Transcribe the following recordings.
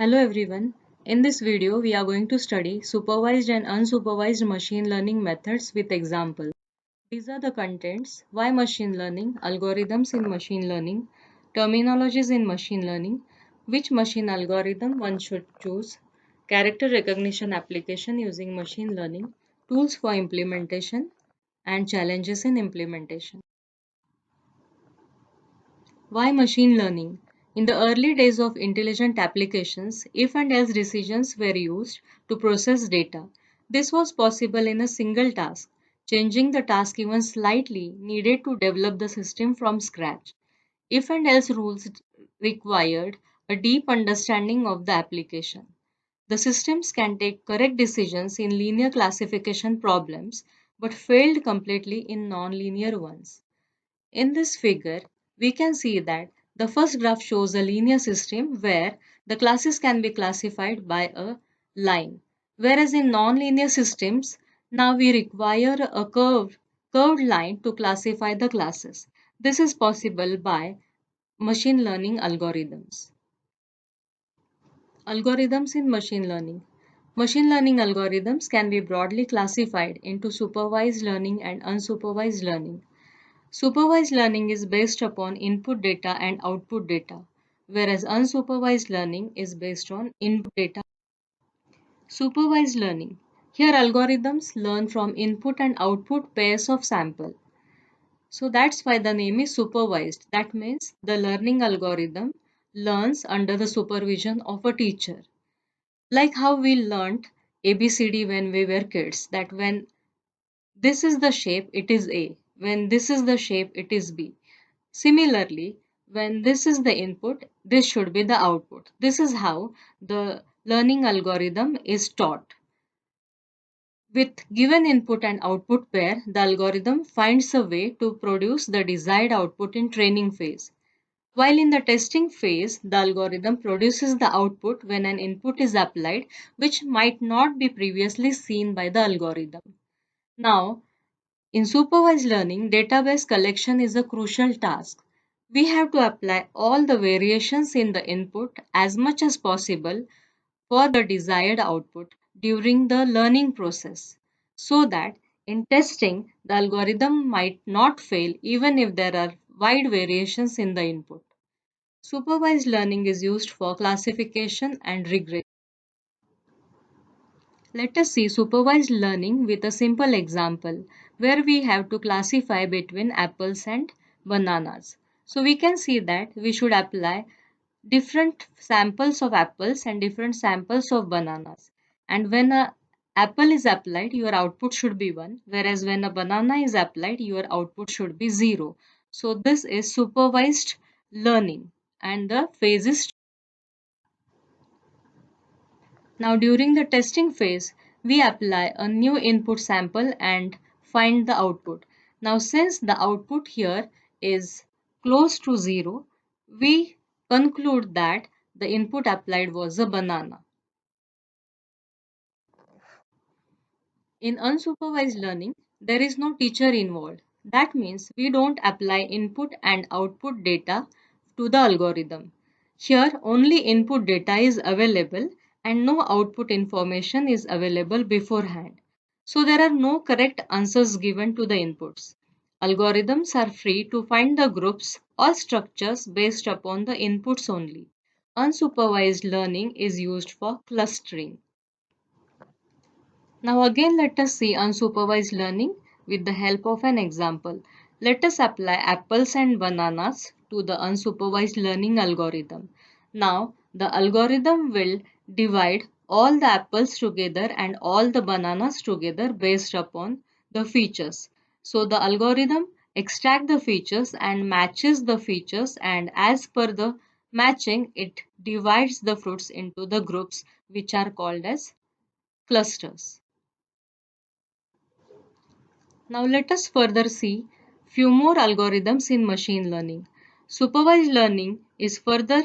Hello everyone. In this video, we are going to study supervised and unsupervised machine learning methods with examples. These are the contents: why machine learning, algorithms in machine learning, terminologies in machine learning, which machine algorithm one should choose, character recognition application using machine learning, tools for implementation, and challenges in implementation. Why machine learning? In the early days of intelligent applications, if and else decisions were used to process data. This was possible in a single task. Changing the task even slightly needed to develop the system from scratch. If and else rules required a deep understanding of the application. The systems can take correct decisions in linear classification problems but failed completely in nonlinear ones. In this figure, we can see that the first graph shows a linear system where the classes can be classified by a line, whereas in nonlinear systems, now we require a curved line to classify the classes. This is possible by machine learning algorithms. Algorithms in machine learning. Machine learning algorithms can be broadly classified into supervised learning and unsupervised learning. Supervised learning is based upon input data and output data, whereas unsupervised learning is based on input data. Supervised learning. Here algorithms learn from input and output pairs of sample. So that's why the name is supervised. That means the learning algorithm learns under the supervision of a teacher. Like how we learnt ABCD when we were kids, that when this is the shape, it is A. When this is the shape, it is B. Similarly, when this is the input, this should be the output. This is how the learning algorithm is taught. With given input and output pair, the algorithm finds a way to produce the desired output in training phase. While in the testing phase, the algorithm produces the output when an input is applied, which might not be previously seen by the algorithm. Now, in supervised learning, database collection is a crucial task. We have to apply all the variations in the input as much as possible for the desired output during the learning process, so that in testing, the algorithm might not fail even if there are wide variations in the input. Supervised learning is used for classification and regression. Let us see supervised learning with a simple example where we have to classify between apples and bananas. So we can see that we should apply different samples of apples and different samples of bananas. And when a apple is applied, your output should be 1, whereas when a banana is applied, your output should be 0. So this is supervised learning and the phase is. Now during the testing phase, we apply a new input sample and find the output. Now since the output here is close to 0, we conclude that the input applied was a banana. In unsupervised learning, there is no teacher involved. That means we don't apply input and output data to the algorithm. Here, only input data is available and no output information is available beforehand. So there are no correct answers given to the inputs. Algorithms are free to find the groups or structures based upon the inputs only. Unsupervised learning is used for clustering. Now again let us see unsupervised learning with the help of an example. Let us apply apples and bananas to the unsupervised learning algorithm. Now the algorithm will divide all the apples together and all the bananas together based upon the features. So the algorithm extracts the features and matches the features, and as per the matching it divides the fruits into the groups which are called as clusters. Now let us further see few more algorithms in machine learning. Supervised learning is further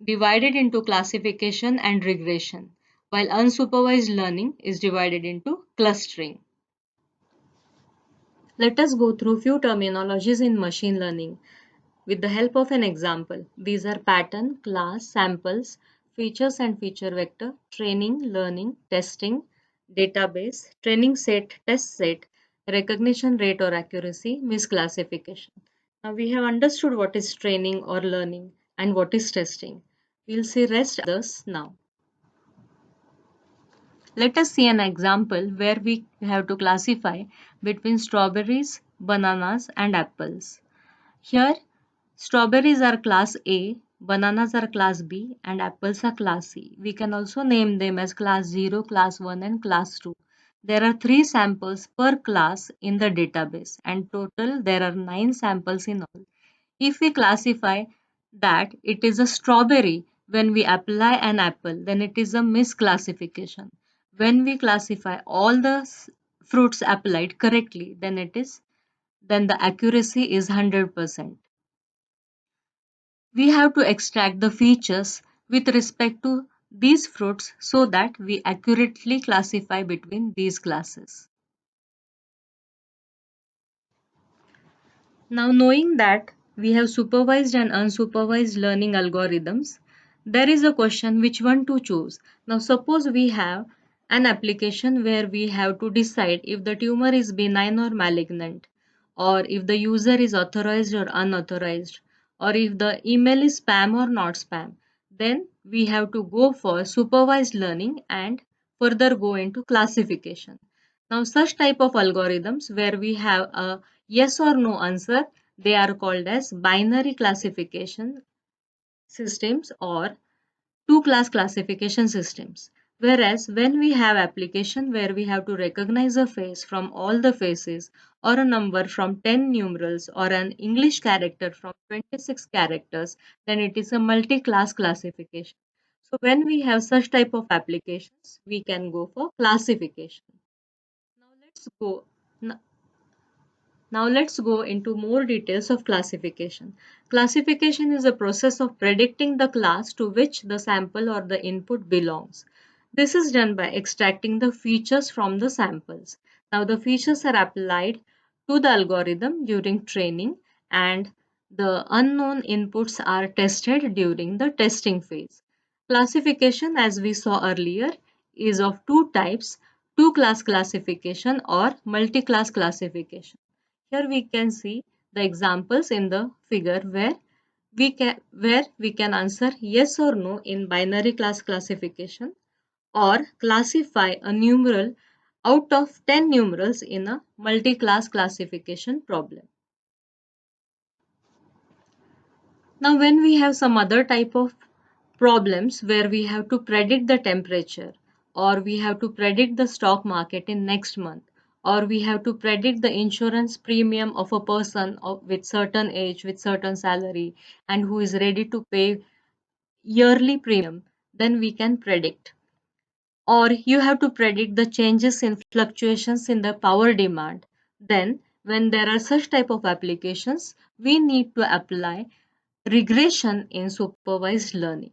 divided into classification and regression, while unsupervised learning is divided into clustering. Let us go through few terminologies in machine learning with the help of an example. These are pattern, class, samples, features and feature vector, training, learning, testing, database, training set, test set, recognition rate or accuracy, misclassification. Now we have understood what is training or learning and what is testing. We'll see rest others now. Let us see an example where we have to classify between strawberries, bananas and apples. Here, strawberries are class A, bananas are class B, and apples are class C. We can also name them as class 0, class 1, and class 2. There are 3 samples per class in the database, and total there are 9 samples in all. If we classify that it is a strawberry when we apply an apple, then it is a misclassification. When we classify all the fruits applied correctly, then the accuracy is 100%. We have to extract the features with respect to these fruits so that we accurately classify between these classes. Now, knowing that we have supervised and unsupervised learning algorithms, there is a question which one to choose. Now, suppose we have an application where we have to decide if the tumor is benign or malignant, or if the user is authorized or unauthorized, or if the email is spam or not spam. Then we have to go for supervised learning and further go into classification. Now, such type of algorithms where we have a yes or no answer, they are called as binary classification systems or two class classification systems. Whereas when we have application where we have to recognize a face from all the faces or a number from 10 numerals or an English character from 26 characters, then it is a multi-class classification. So when we have such type of applications, we can go for classification. Now let's go. Now let's go into more details of classification. Classification is a process of predicting the class to which the sample or the input belongs. This is done by extracting the features from the samples. Now the features are applied to the algorithm during training and the unknown inputs are tested during the testing phase. Classification, as we saw earlier, is of two types, two-class classification or multi-class classification. Here we can see the examples in the figure where we can answer yes or no in binary class classification or classify a numeral out of 10 numerals in a multi-class classification problem. Now when we have some other type of problems where we have to predict the temperature or we have to predict the stock market in next month or we have to predict the insurance premium of a person with certain age with certain salary and who is ready to pay yearly premium, then we can predict. Or you have to predict the changes in fluctuations in the power demand, then when there are such type of applications we need to apply regression in supervised learning.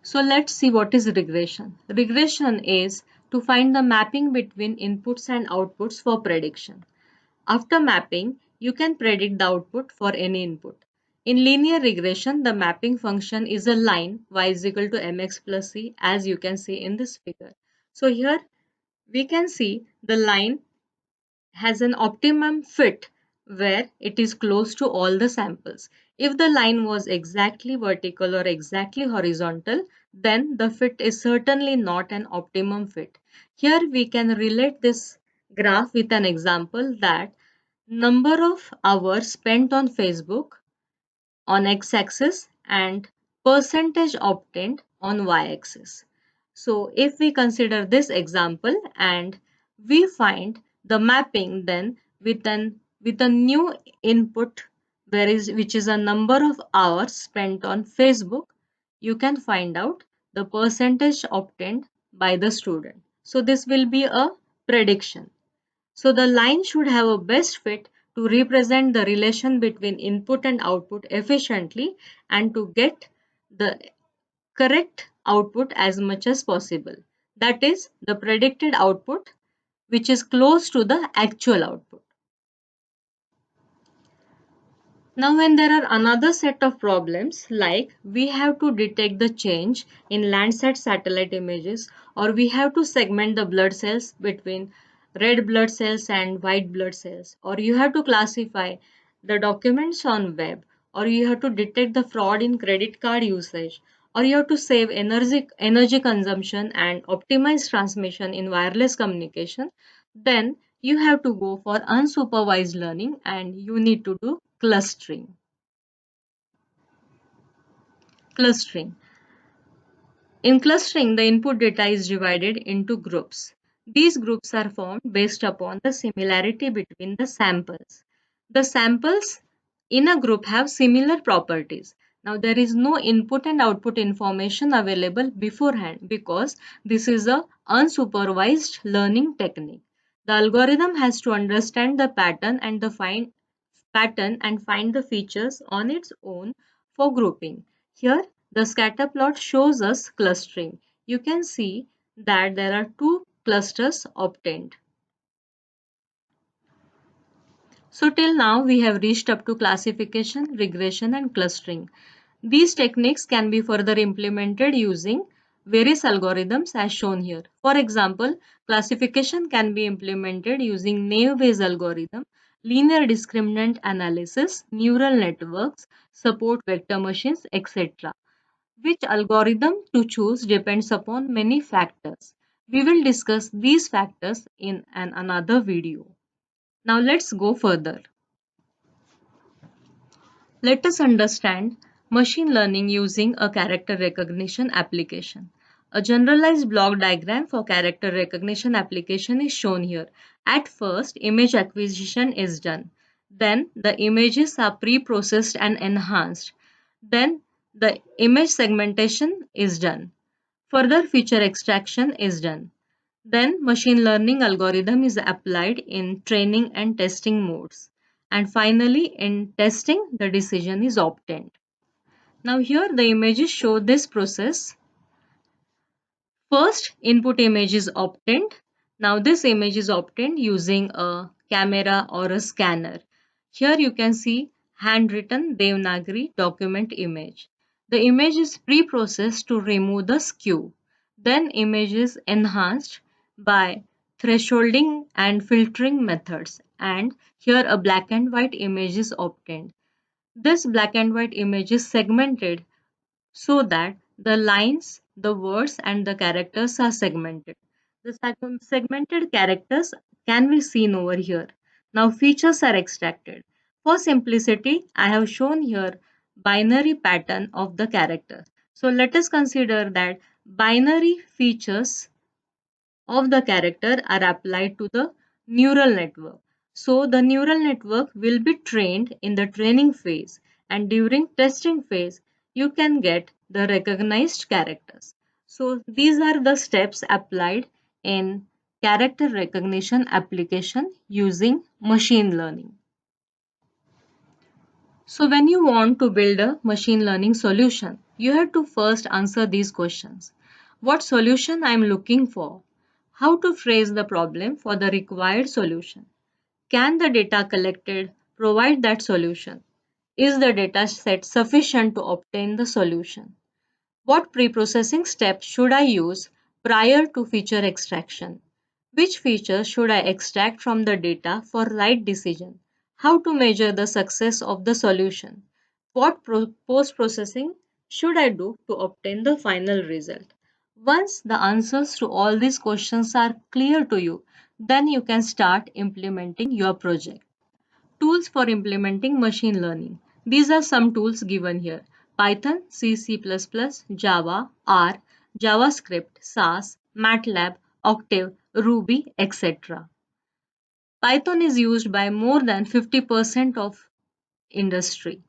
So let's see what is regression. Regression is to find the mapping between inputs and outputs for prediction. After mapping, you can predict the output for any input. In linear regression, the mapping function is a line y is equal to mx plus c as you can see in this figure. So here we can see the line has an optimum fit where it is close to all the samples. If the line was exactly vertical or exactly horizontal, then the fit is certainly not an optimum fit. Here we can relate this graph with an example that number of hours spent on Facebook on x-axis and percentage obtained on y-axis. So if we consider this example and we find the mapping then with a new input which is a number of hours spent on Facebook, you can find out the percentage obtained by the student. So this will be a prediction. So the line should have a best fit to represent the relation between input and output efficiently and to get the correct output as much as possible. That is the predicted output which is close to the actual output. Now, when there are another set of problems, like we have to detect the change in Landsat satellite images, or we have to segment the blood cells between red blood cells and white blood cells, or you have to classify the documents on web, or you have to detect the fraud in credit card usage, or you have to save energy consumption and optimize transmission in wireless communication, then you have to go for unsupervised learning and you need to do clustering. Clustering. In clustering, the input data is divided into groups. These groups are formed based upon the similarity between the samples. The samples in a group have similar properties. Now, there is no input and output information available beforehand because this is a unsupervised learning technique. The algorithm has to understand the pattern and find the features on its own for grouping. Here, the scatter plot shows us clustering. You can see that there are two clusters obtained. So till now we have reached up to classification, regression and clustering. These techniques can be further implemented using various algorithms as shown here. For example, classification can be implemented using naive-Bayes algorithm, linear discriminant analysis, neural networks, support vector machines, etc. Which algorithm to choose depends upon many factors. We will discuss these factors in another video. Now let's go further. Let us understand machine learning using a character recognition application. A generalized block diagram for character recognition application is shown here. At first, image acquisition is done. Then the images are pre-processed and enhanced. Then the image segmentation is done. Further feature extraction is done. Then machine learning algorithm is applied in training and testing modes. And finally, in testing, the decision is obtained. Now here the images show this process. First, input image is obtained. Now this image is obtained using a camera or a scanner. Here you can see handwritten Devanagari document image. The image is pre-processed to remove the skew. Then image is enhanced by thresholding and filtering methods. And here a black and white image is obtained. This black and white image is segmented so that the lines, the words and the characters are segmented. The segmented characters can be seen over here. Now features are extracted. For simplicity, I have shown here binary pattern of the character. So let us consider that binary features of the character are applied to the neural network. So the neural network will be trained in the training phase and during testing phase you can get the recognized characters. So these are the steps applied in character recognition application using machine learning. So when you want to build a machine learning solution, you have to first answer these questions. What solution I am looking for? How to phrase the problem for the required solution? Can the data collected provide that solution? Is the data set sufficient to obtain the solution? What pre-processing steps should I use prior to feature extraction? Which features should I extract from the data for right decision? How to measure the success of the solution? What post-processing should I do to obtain the final result? Once the answers to all these questions are clear to you, then you can start implementing your project. Tools for implementing machine learning. These are some tools given here. Python, C, C++, Java, R, JavaScript, SAS, MATLAB, Octave, Ruby, etc. Python is used by more than 50% of industry.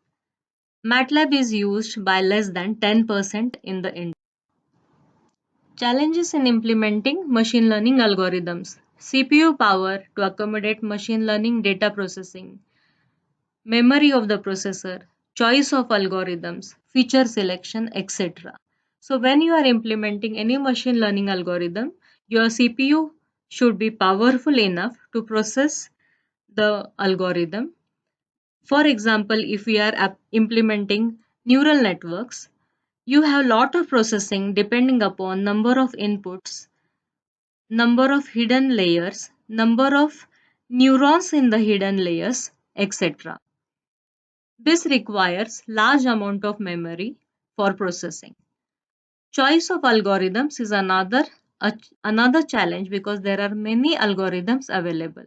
MATLAB is used by less than 10% in the industry. Challenges in implementing machine learning algorithms. CPU power to accommodate machine learning data processing. Memory of the processor, choice of algorithms, feature selection, etc. So when you are implementing any machine learning algorithm, your CPU should be powerful enough to process the algorithm. For example, if we are implementing neural networks, you have lot of processing depending upon number of inputs, number of hidden layers, number of neurons in the hidden layers, etc. This requires large amount of memory for processing. Choice of algorithms is another challenge because there are many algorithms available.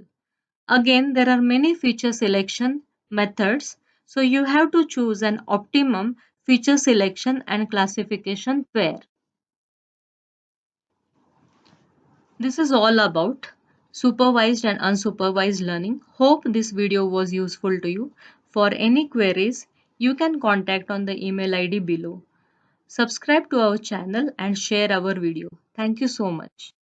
Again, there are many feature selection methods, so you have to choose an optimum feature selection and classification pair. This is all about supervised and unsupervised learning. Hope this video was useful to you. For any queries, you can contact on the email ID below. Subscribe to our channel and share our video. Thank you so much.